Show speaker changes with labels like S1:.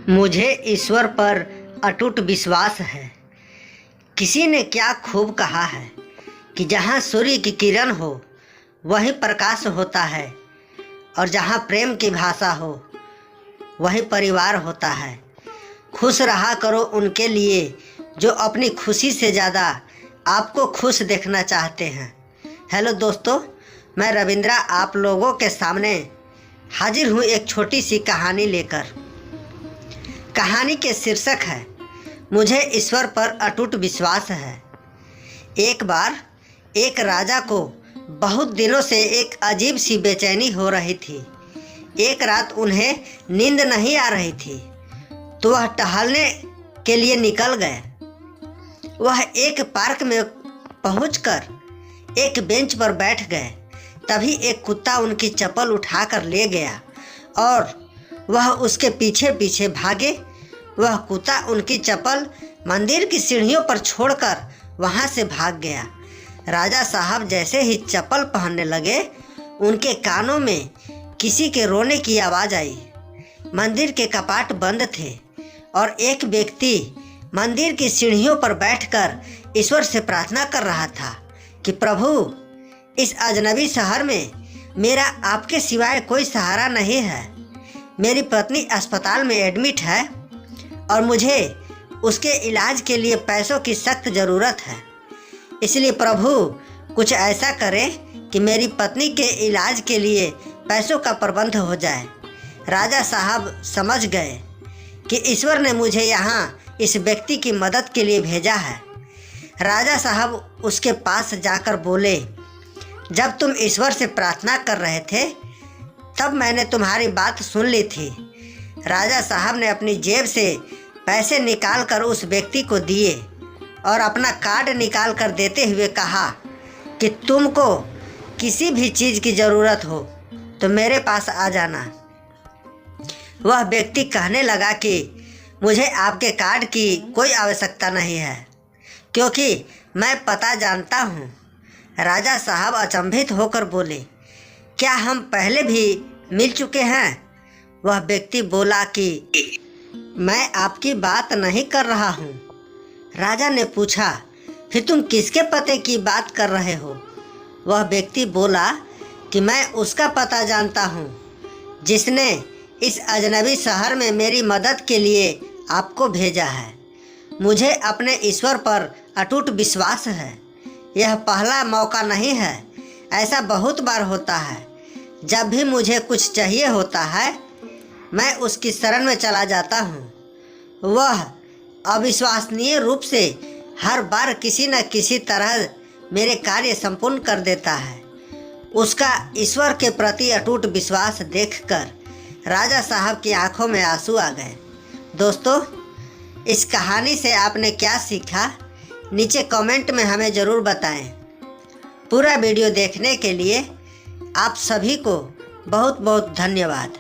S1: मुझे ईश्वर पर अटूट विश्वास है। किसी ने क्या खूब कहा है कि जहाँ सूर्य की किरण हो वहीं प्रकाश होता है, और जहाँ प्रेम की भाषा हो वहीं परिवार होता है। खुश रहा करो उनके लिए जो अपनी खुशी से ज़्यादा आपको खुश देखना चाहते हैं। हेलो दोस्तों, मैं रविंद्रा आप लोगों के सामने हाजिर हूँ एक छोटी सी कहानी लेकर। कहानी के शीर्षक है मुझे ईश्वर पर अटूट विश्वास है। एक बार एक राजा को बहुत दिनों से एक अजीब सी बेचैनी हो रही थी। एक रात उन्हें नींद नहीं आ रही थी तो वह टहलने के लिए निकल गए। वह एक पार्क में पहुंचकर एक बेंच पर बैठ गए। तभी एक कुत्ता उनकी चप्पल उठाकर ले गया और वह उसके पीछे पीछे भागे। वह कुत्ता उनकी चप्पल मंदिर की सीढ़ियों पर छोड़कर वहां से भाग गया। राजा साहब जैसे ही चप्पल पहनने लगे, उनके कानों में किसी के रोने की आवाज़ आई। मंदिर के कपाट बंद थे और एक व्यक्ति मंदिर की सीढ़ियों पर बैठकर ईश्वर से प्रार्थना कर रहा था कि प्रभु, इस अजनबी शहर में मेरा आपके सिवाय कोई सहारा नहीं है। मेरी पत्नी अस्पताल में एडमिट है और मुझे उसके इलाज के लिए पैसों की सख्त ज़रूरत है। इसलिए प्रभु कुछ ऐसा करें कि मेरी पत्नी के इलाज के लिए पैसों का प्रबंध हो जाए। राजा साहब समझ गए कि ईश्वर ने मुझे यहाँ इस व्यक्ति की मदद के लिए भेजा है। राजा साहब उसके पास जाकर बोले, जब तुम ईश्वर से प्रार्थना कर रहे थे तब मैंने तुम्हारी बात सुन ली थी। राजा साहब ने अपनी जेब से पैसे निकाल कर उस व्यक्ति को दिए और अपना कार्ड निकाल कर देते हुए कहा कि तुमको किसी भी चीज़ की ज़रूरत हो तो मेरे पास आ जाना। वह व्यक्ति कहने लगा कि मुझे आपके कार्ड की कोई आवश्यकता नहीं है क्योंकि मैं पता जानता हूँ। राजा साहब अचंभित होकर बोले, क्या हम पहले भी मिल चुके हैं? वह व्यक्ति बोला कि मैं आपकी बात नहीं कर रहा हूँ। राजा ने पूछा, फिर तुम किसके पते की बात कर रहे हो? वह व्यक्ति बोला कि मैं उसका पता जानता हूँ जिसने इस अजनबी शहर में मेरी मदद के लिए आपको भेजा है। मुझे अपने ईश्वर पर अटूट विश्वास है। यह पहला मौका नहीं है, ऐसा बहुत बार होता है। जब भी मुझे कुछ चाहिए होता है मैं उसकी शरण में चला जाता हूँ। वह अविश्वसनीय रूप से हर बार किसी न किसी तरह मेरे कार्य संपूर्ण कर देता है। उसका ईश्वर के प्रति अटूट विश्वास देखकर राजा साहब की आंखों में आंसू आ गए। दोस्तों, इस कहानी से आपने क्या सीखा नीचे कमेंट में हमें ज़रूर बताएं। पूरा वीडियो देखने के लिए आप सभी को बहुत बहुत धन्यवाद।